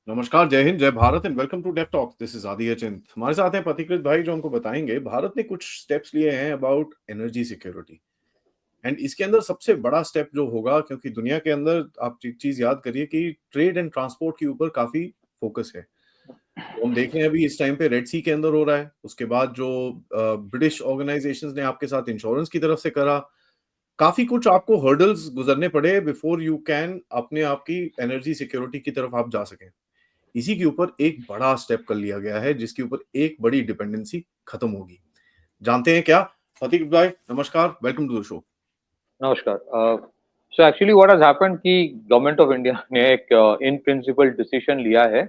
नमस्कार, जय हिंद, जय Bharat and welcome to Def Talks. This is Aditya Chint. हमारे साथ हैं पथिकृत भाई जो हमको बताएंगे भारत ने कुछ स्टेप्स लिए हैं अबाउट एनर्जी सिक्योरिटी। एंड इसके अंदर सबसे बड़ा स्टेप जो होगा, क्योंकि दुनिया के अंदर आप एक चीज याद करिए कि ट्रेड एंड ट्रांसपोर्ट के ऊपर काफी फोकस है। तो हम देख रहे हैं अभी इस टाइम पे रेड सी के अंदर हो रहा है। उसके बाद जो ब्रिटिश ऑर्गेनाइजेशंस ने आपके साथ इंश्योरेंस की तरफ से करा, काफी कुछ आपको हर्डल्स गुजरने पड़े बिफोर यू कैन अपने आप की एनर्जी सिक्योरिटी की तरफ आप जा सकें। इसी के ऊपर एक बड़ा स्टेप कर लिया गया है जिसके ऊपर एक बड़ी डिपेंडेंसी खत्म होगी। जानते हैं क्या? फतीक भाई नमस्कार, वेलकम टू द शो। नमस्कार। So actually what has happened कि गवर्नमेंट ऑफ इंडिया ने एक इन प्रिंसिपल डिसीजन लिया है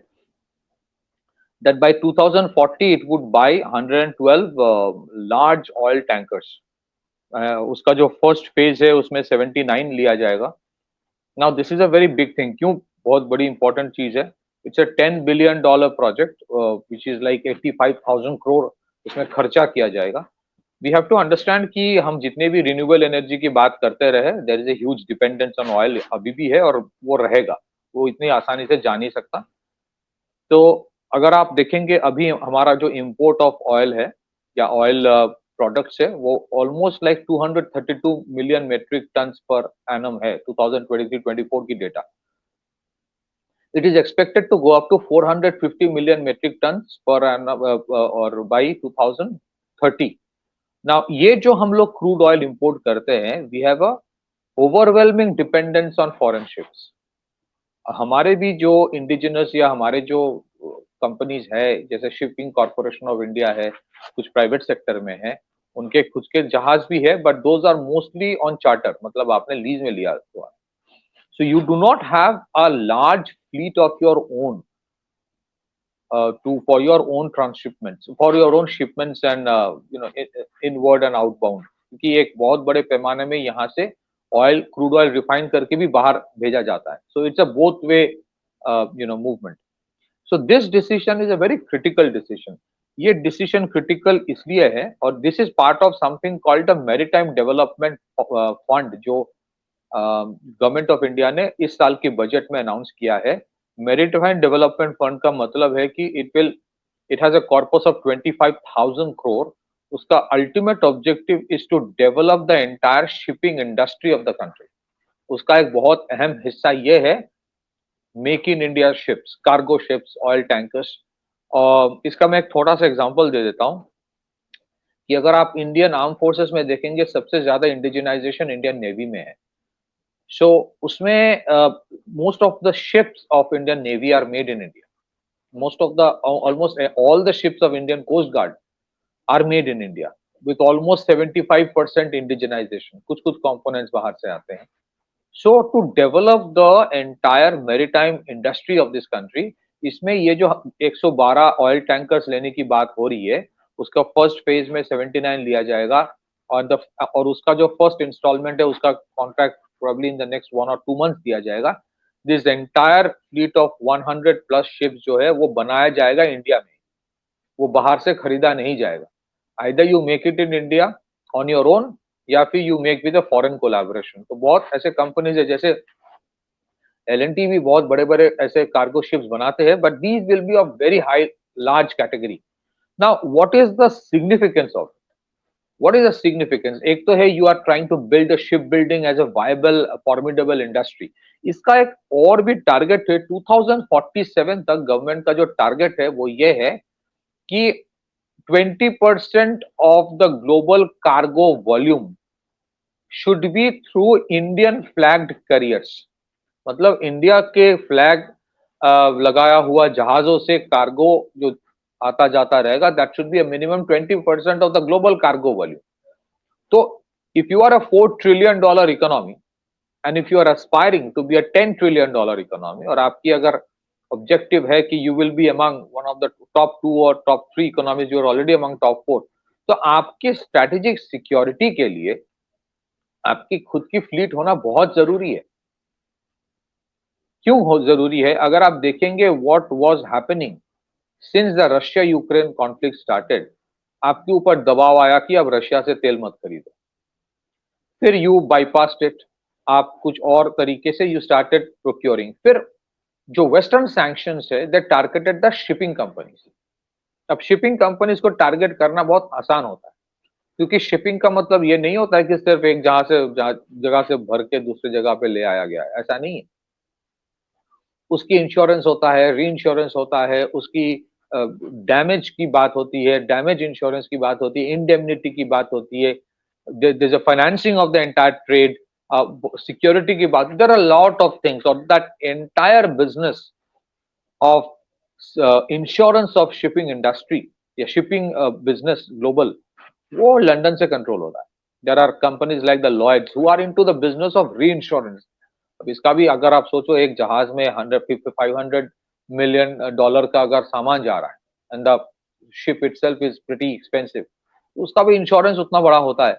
that by 2040 it would buy 112 large oil tankers. उसका जो फर्स्ट फेज है उसमें 79 लिया जाएगा। Now this is a very big thing. क्यों बहुत बड़ी इंपॉर्टेंट चीज है? It's a $10 billion project which is like 85,000 crore इसमें खर्चा किया जाएगा। वी हैव टू अंडरस्टैंड कि हम जितने भी रिन्यूएबल एनर्जी की बात करते रहे, there is a huge dependence on oil अभी भी है और वो रहेगा। वो इतनी आसानी से जा नहीं सकता। तो अगर आप देखेंगे अभी हमारा जो इम्पोर्ट ऑफ ऑयल है या ऑयल प्रोडक्ट्स है वो almost like 232 million metric tons per annum है 2023-24 की data. It is expected to go up to 450 million metric tons per annum or by 2030. Now ये जो हम लोग क्रूड ऑयल इंपोर्ट करते हैं, we have a overwhelming dependence on foreign ships. हमारे भी जो इंडिजिनस या हमारे जो कंपनीज है, जैसे शिपिंग कॉर्पोरेशन ऑफ इंडिया है, कुछ प्राइवेट सेक्टर में है, उनके खुद के जहाज भी है, but those are mostly on charter, मतलब आपने लीज में लिया हुआ। So you do not have a large fleet of your own to for your own transshipments, for your own shipments and inward and outbound, क्योंकि एक बहुत बड़े पैमाने में यहाँ से ऑयल क्रूड ऑयल रिफाइन करके भी बाहर भेजा जाता है। So it's a both way movement. So this decision is a very critical decision. ये डिसीजन क्रिटिकल इसलिए है और this is part of something called a maritime development fund जो गवर्नमेंट ऑफ इंडिया ने इस साल के बजट में अनाउंस किया है। मेरिटाइम डेवलपमेंट फंड का मतलब है कि it has a corpus of 25,000 crore. उसका ultimate objective is to develop the entire shipping industry of the country. उसका एक बहुत अहम हिस्सा ये है make in India ships, cargo ships, oil tankers. और इसका मैं एक थोड़ा सा एग्जांपल दे देता हूँ कि अगर आप इंडियन आर्म फोर्सेस में देखेंगे, सबसे ज्यादा इंडिजिनाइजेशन इंडियन नेवी में है। So उसमें most of the ships of Indian Navy are made in India. Most of the almost all the ships of Indian Coast Guard are made in India with almost 75% indigenization. कुछ कुछ components बाहर से आते हैं। So to develop the entire maritime industry of this country, इसमें ये जो 112 oil tankers लेने की बात हो रही है, उसका फर्स्ट फेज में 79 लिया जाएगा और उसका जो फर्स्ट इंस्टॉलमेंट है उसका contract probably in the next 1 or 2 months दिया जाएगा। This entire fleet of 100 plus ships जो है वो बनाया जाएगा इंडिया में, वो बाहर से खरीदा नहीं जाएगा। Either you make it in India on your own या फिर you make with a foreign collaboration. तो बहुत ऐसे कंपनीज है, जैसे एल भी बहुत बड़े बड़े ऐसे कार्गो शिप्स बनाते हैं, but these will be of very high large category. Now what is the significance of what is the significance? एक तो है you are trying to build a shipbuilding as a viable formidable industry। इसका एक और भी target है 2047 तक। Government का जो टारगेट है वो ये है कि 20% of the global cargo volume should be through Indian flagged carriers. मतलब इंडिया के फ्लैग लगाया हुआ जहाजों से कार्गो जो आता जाता रहेगा, that should be a minimum 20% of the global cargo volume. तो if you are a $4 trillion economy and if you are aspiring to be a $10 trillion economy, और आपकी अगर ऑब्जेक्टिव है कि you will be among one of the top 2 और top 3 economies, you are already among top 4, तो आपके strategic security के लिए आपकी खुद की फ्लीट होना बहुत जरूरी है। क्यों हो जरूरी है? अगर आप देखेंगे what was happening since the Russia Ukraine conflict started, आपके ऊपर दबाव आया कि अब रशिया से तेल मत खरीदो। फिर यू बाईपास्ड इट, आप कुछ और तरीके से यू स्टार्टेड प्रोक्योरिंग। फिर जो वेस्टर्न सैंक्शंस है दे टारगेटेड द शिपिंग कंपनीज। अब शिपिंग कंपनीज को टारगेट करना बहुत आसान होता है, क्योंकि शिपिंग का मतलब ये नहीं होता है कि सिर्फ एक जगह से भर के दूसरी जगह पे ले आया गया है, ऐसा नहीं है। उसकी इंश्योरेंस होता है, री इंश्योरेंस होता है, उसकी डैमेज की बात होती है, डैमेज इंश्योरेंस की बात होती है, इंडेमनिटी की बात होती है, there is a financing of the entire trade, security की बात, there are lot of things, और that entire business of insurance of shipping industry या शिपिंग बिजनेस ग्लोबल, वो लंदन से कंट्रोल हो रहा है। There are companies like the Lloyd's who are into the business of reinsurance. अब इसका भी अगर आप सोचो, एक जहाज में 150-500 मिलियन डॉलर का अगर सामान जा रहा है and the ship itself is pretty expensive, उसका भी इंश्योरेंस उतना बड़ा होता है।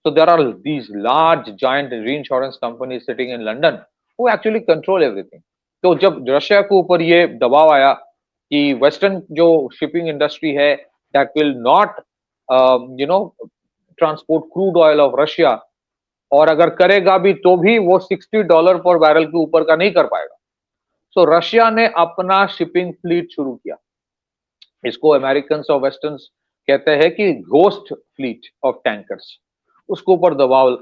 So there are these large giant reinsurance companies sitting in London who actually control everything. तो जब रशिया के ऊपर ये दबाव आया कि वेस्टर्न जो शिपिंग इंडस्ट्री है that will not transport crude oil of Russia, और अगर करेगा भी तो भी वो $60 पर बैरल के ऊपर का नहीं कर पाएगा। सो रशिया ने अपना शिपिंग फ्लीट शुरू किया। इसको अमेरिकन और वेस्टर्न्स कहते हैं कि घोस्ट फ्लीट ऑफ टैंकर्स, उसके ऊपर दबाव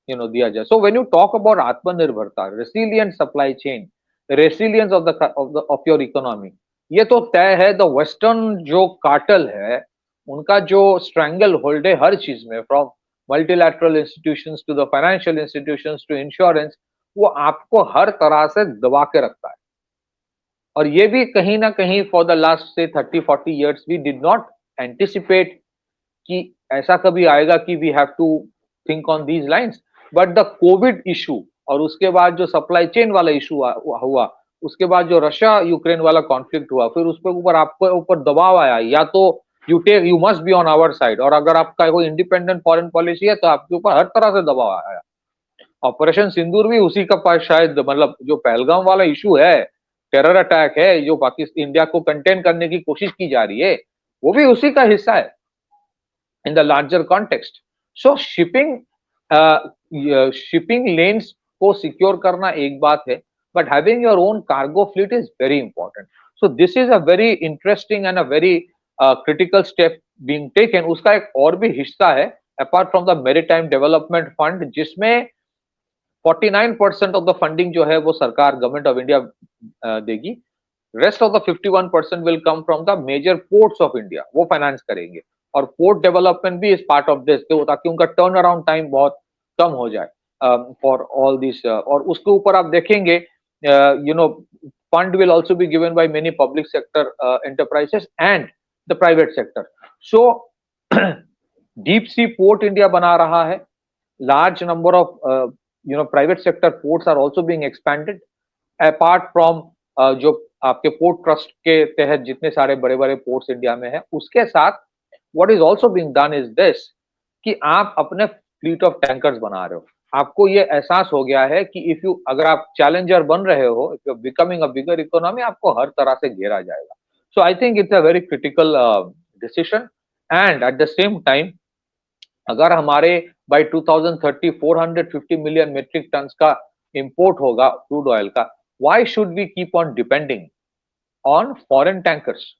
दिया जाए। So when you talk about आत्मनिर्भरता, resilient supply chain, resilience of your economy, ये तो तय है। द वेस्टर्न जो कार्टेल है, उनका जो स्ट्रैंगल होल्ड है हर चीज में, from multilateral institutions to the financial institutions to insurance, वो आपको हर तरह से दबा के रखता है। और ये भी कहीं ना कहीं फॉर द लास्ट से 30-40 years we did not anticipate कि ऐसा कभी आएगा कि we have to think on these lines. But the Covid issue और उसके बाद जो सप्लाई चेन वाला इशू हुआ, उसके बाद जो रशिया यूक्रेन वाला कॉन्फ्लिक्ट हुआ, फिर उसके ऊपर आपके ऊपर दबाव आया, या तो you must be on our side, और अगर आपका कोई इंडिपेंडेंट फॉरेन पॉलिसी है तो आपके ऊपर हर तरह से दबाव आया। ऑपरेशन सिंदूर भी उसी का पास, शायद मतलब जो पहलगाम वाला इशू है, टेरर अटैक है, जो पाकिस्तान इंडिया को कंटेन करने की कोशिश की जा रही है, वो भी उसी का हिस्सा है in the larger context. So shipping lanes को secure करना एक बात है, but having your own cargo fleet is very important. So this is a very interesting and a very critical step being taken. उसका एक और भी हिस्सा है apart from the maritime development fund, जिसमें 49% of the funding जो है वो सरकार गवर्नमेंट ऑफ इंडिया देगी। Rest of the 51% will come from the major ports of India, वो फाइनेंस करेंगे। और पोर्ट डेवलपमेंट भी इज पार्ट ऑफ दिस, तो ताकि उनका टर्न अराउंड टाइम बहुत कम हो जाए फॉर ऑल दिस। और उसके ऊपर आप देखेंगे fund will also be given by many public sector enterprises and the private sector. So deep sea port India बना रहा है, large number of private sector ports are also being expanded apart from जो आपके port trust के तहत जितने सारे बड़े बड़े पोर्ट्स इंडिया में है, उसके साथ what is also being done is this कि आप अपने फ्लीट ऑफ टैंकर्स बना रहे हो। आपको ये एहसास हो गया है कि अगर आप चैलेंजर बन रहे हो, if you are becoming a bigger economy, आपको हर तरह से घेरा जाएगा। So I think it's a very critical decision. And at the same time, अगर हमारे बाय 2030 450 मिलियन मेट्रिक टन का इंपोर्ट होगा क्रूड ऑयल का, why should we keep on depending on foreign tankers?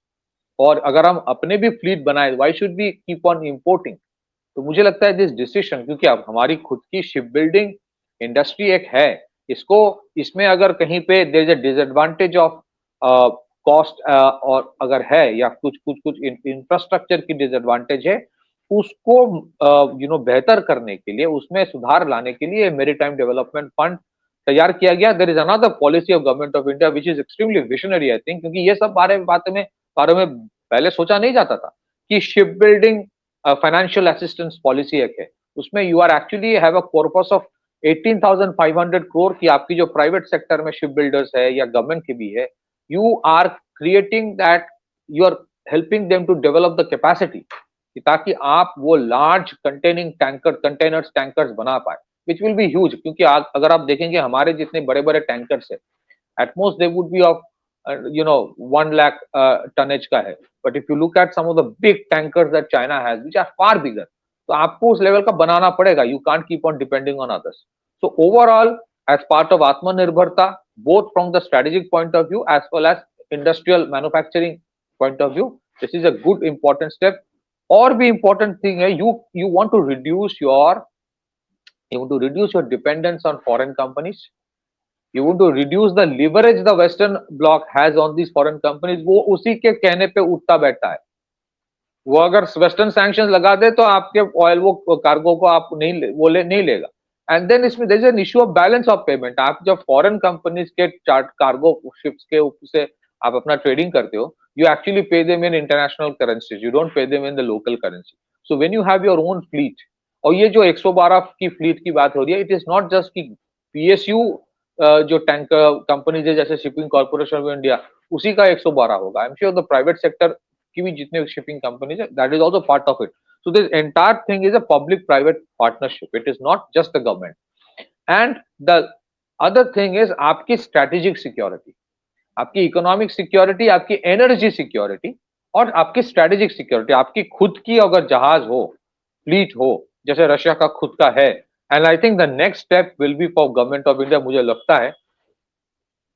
और अगर हम अपने भी फ्लीट बनाए, why should we keep on importing? तो मुझे लगता है दिस डिसीजन, क्योंकि अब हमारी खुद की शिप बिल्डिंग इंडस्ट्री एक है, इसमें अगर कहीं पे there is a disadvantage of cost और अगर है, या कुछ इंफ्रास्ट्रक्चर की डिसएडवांटेज है, उसको बेहतर करने के लिए, उसमें सुधार लाने के लिए मेरीटाइम डेवलपमेंट फंड तैयार किया गया। There is another policy of government of India which is extremely visionary I think, क्योंकि ये सब बारे में पहले सोचा नहीं जाता था कि ship building financial assistance policy एक है, उसमें you are actually have a corpus of 18,500 crore की आपकी जो प्राइवेट सेक्टर में शिप बिल्डर्स है या गवर्नमेंट की भी है, you are creating that, you are helping them to develop the capacity, ताकि आप वो लार्ज कंटेनर्स टैंकर्स बना पाए, विच विल बी ह्यूज। क्योंकि अगर आप देखेंगे हमारे जितने बड़े बड़े टैंकर्स है, at most they would be of 1 lakh tonnage का है, but if you look at some of the big tankers that China has which are far bigger, तो आपको उस लेवल का बनाना पड़ेगा। You can't keep on depending on others. So overall as part of Atmanirbharta, both from the strategic point of view as well as industrial manufacturing point of view. This is a good important step. Or the important thing is you want to reduce your dependence on foreign companies. You want to reduce the leverage the Western bloc has on these foreign companies. वो उसी के कहने पे उठता बैठता है. वो अगर वेस्टर्न सैंक्शन लगा दे तो आपके ऑयल वो कार्गो को आप नहीं लेगा. एंड देन इसमें there is an issue of balance of payment. आप जब फॉरेन कंपनीज के चार्ट कार्गो शिप्स के ऊपर से आप अपना ट्रेडिंग करते हो, you actually pay them in international currencies, you don't pay them in the local currency. So when you have your own fleet, और ये जो 112 की फ्लीट की बात हो रही है, इट इज नॉट जस्ट की पीएसयू जो टैंकर कंपनीज है जैसे शिपिंग कॉर्पोरेशन ऑफ इंडिया, उसी का 112 होगा. I am sure the private sector की भी जितने शिपिंग कंपनीज है, that is also part of it. So this entire thing is a public private partnership. It is not just the government. And the other thing is आपकी strategic security, आपकी economic security, आपकी energy security और आपकी strategic security. आपकी खुद की अगर जहाज हो, फ्लीट हो, जैसे रशिया का खुद का है. And I think the next step will be for government of India, मुझे लगता है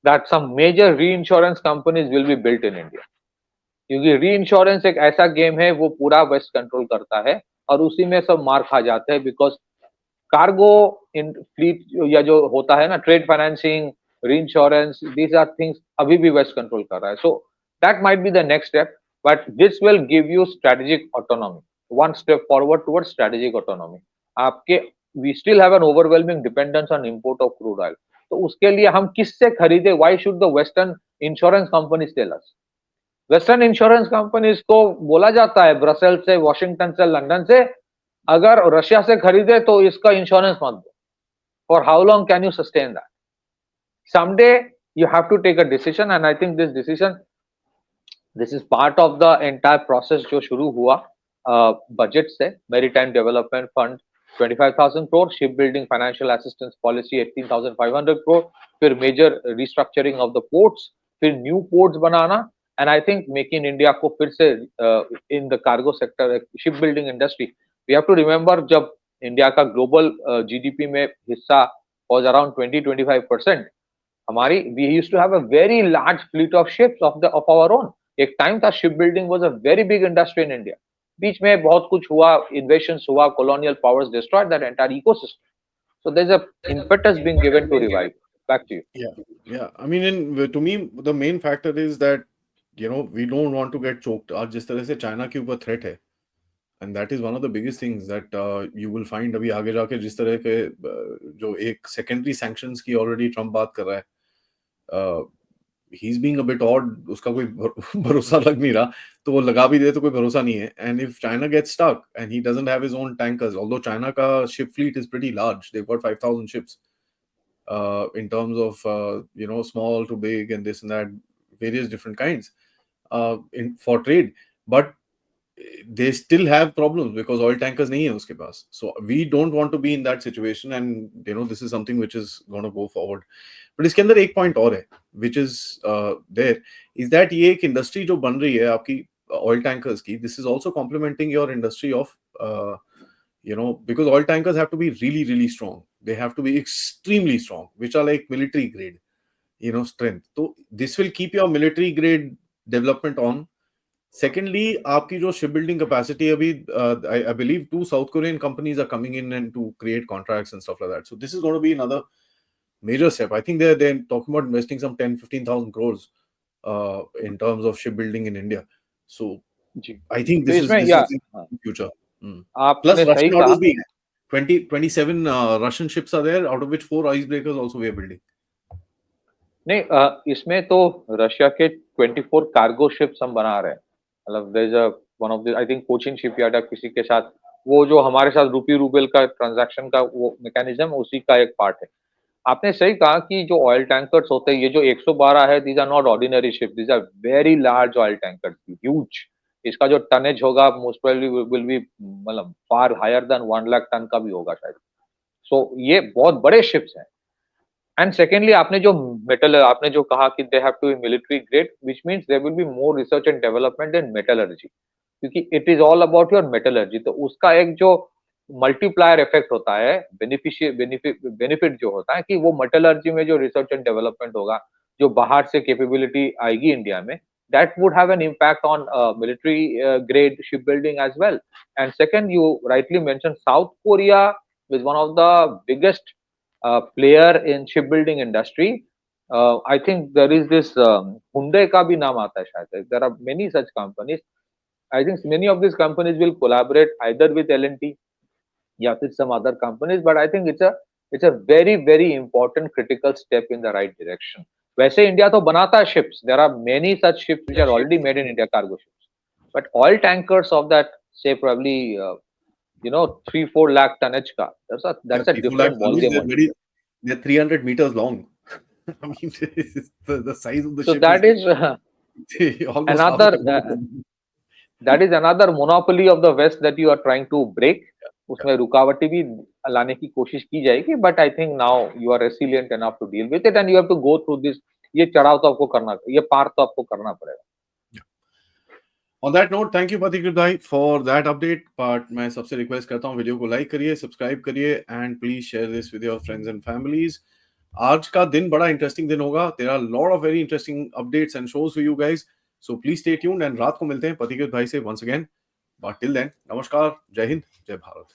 दैट सम मेजर री insurance companies will be built in India. क्योंकि री इंश्योरेंस एक ऐसा गेम है, वो पूरा वेस्ट कंट्रोल करता है और उसी में सब मार खा जाते हैं. बिकॉज कार्गो इन फ्लीट या जो होता है ना, trade financing, reinsurance, these are things अभी भी वेस्ट कंट्रोल कर रहा है. So that might be the next step, but this will give you strategic autonomy, one step forward towards strategic autonomy. आपके we still have an overwhelming dependence on import of crude oil. तो उसके लिए हम किससे खरीदे? Why should the western insurance companies tell us? Western insurance companies को बोला जाता है ब्रसेल से, वॉशिंगटन से, लंदन से, अगर रशिया से खरीदे तो इसका इंश्योरेंस मत दो. For how long can you sustain that? someday you have to take a decision, and I think this is part of the entire process जो शुरू हुआ बजट से. Maritime development fund 25,000 crore, ship building financial assistance policy 18,500 crore, फिर major restructuring of the ports, फिर new ports बनाना. And I think make in India को फिर से in the cargo sector, ship building industry. We have to remember जब India का global GDP में हिस्सा was around 20-25%. हमारी we used to have a very large fleet of ships of our own. एक time था ship building was a very big industry in India. बीच में बहुत कुछ हुआ, इन्वेशंस हुआ, colonial powers destroyed that entire ecosystem. So there's a impetus being given to revive. Back to you. Yeah. I mean, to me, the main factor is that we don't want to get choked. आज जिस तरह से China के ऊपर threat है, and that is one of the biggest things that you will find. अभी आगे जाके जिस तरह के जो एक secondary sanctions की already ट्रम्प बात कर रहा है, he's being a bit odd. उसका कोई भरोसा लग नहीं रहा, तो वो लगा भी दे तो कोई भरोसा नहीं है. And if China gets stuck and he doesn't have his own tankers, although China का ship fleet is pretty large, they've got 5,000 ships in terms of small to big and this and that, various different kinds for trade, but they still have problems because oil tankers nahi hai uske paas. So we don't want to be in that situation, and this is something which is going to go forward. But iske andar ek point aur hai which is there, is that ye ek industry jo ban rahi hai aapki oil tankers ki, this is also complementing your industry of because oil tankers have to be really, really strong. They have to be extremely strong, which are like military grade strength. So this will keep your military grade development on. Secondly, आपकी जो shipbuilding capacity अभी I believe 2 South Korean companies are coming in and to create contracts and stuff like that. So this is going to be another major step. I think they're talking about investing some 10-15,000 crores in terms of shipbuilding in India. So I think this is the future. Plus Russian orders being 27 Russian ships are there, out of which 4 icebreakers also we are building. नहीं, इसमें तो Russia के 24 cargo ships हम बना रहे हैं. मतलब there is one of the, I think Cochin shipyard किसी के साथ, वो जो हमारे साथ रूपी रूबल का ट्रांजैक्शन का वो मैकेनिज्म, उसी का एक पार्ट है. आपने सही कहा कि जो ऑयल टैंकर्स होते हैं, ये जो 112 है, these are not ordinary ship, these are very large oil tankers, huge. इसका जो टनेज होगा मोस्ट प्रोबेबली विल बी मतलब far higher than 1 lakh ton का भी होगा शायद. सो ये बहुत बड़े शिप्स हैं. एंड सेकेंडली, आपने जो कहा कि they have to be military grade, which means there will be more research and development in metallurgy, क्योंकि it is all about your metallurgy. तो उसका एक जो मल्टीप्लायर इफेक्ट होता है, बेनिफिट जो होता है कि वो मेटलर्जी में जो रिसर्च एंड डेवलपमेंट होगा, जो बाहर से कैपेबिलिटी आएगी इंडिया में, that would have an impact on military grade shipbuilding as well. And second, you rightly mentioned South Korea is one of the biggest player in shipbuilding industry. I think there is this Hyundai का भी नाम आता है शायद. There are many such companies. I think many of these companies will collaborate either with L&T या फिर some other companies, but I think it's a very important critical step in the right direction. वैसे India तो बनाता है ships. There are many such ships which are already made in India, cargo ships. But oil tankers of that, say probably 3-4 lakh tonnage का, Yeah, that's a 3-4 lakh different ball tonnage, game altogether. they're 300 meters long. I mean, the size of the So ship that is is almost half a another kilometer. that is another monopoly of the West that you are trying to break. उसमें रुकावटें भी लाने की कोशिश की जाएगी, but I think now you are resilient enough to deal with it and you have to go through this. ये चढ़ाव तो आपको करना, ये पार तो आपको करना पड़ेगा. On that note, thank you Pathikrit bhai for that update. But मैं सबसे रिक्वेस्ट करता हूँ वीडियो को लाइक करिए, सब्सक्राइब करिए and please share this with your friends and families. आज का दिन बड़ा इंटरेस्टिंग दिन होगा. There are lot of very interesting updates and shows for you guys. So please stay tuned and रात को मिलते हैं पथिकृत भाई से once again. But till then, नमस्कार, जय हिंद, जय भारत.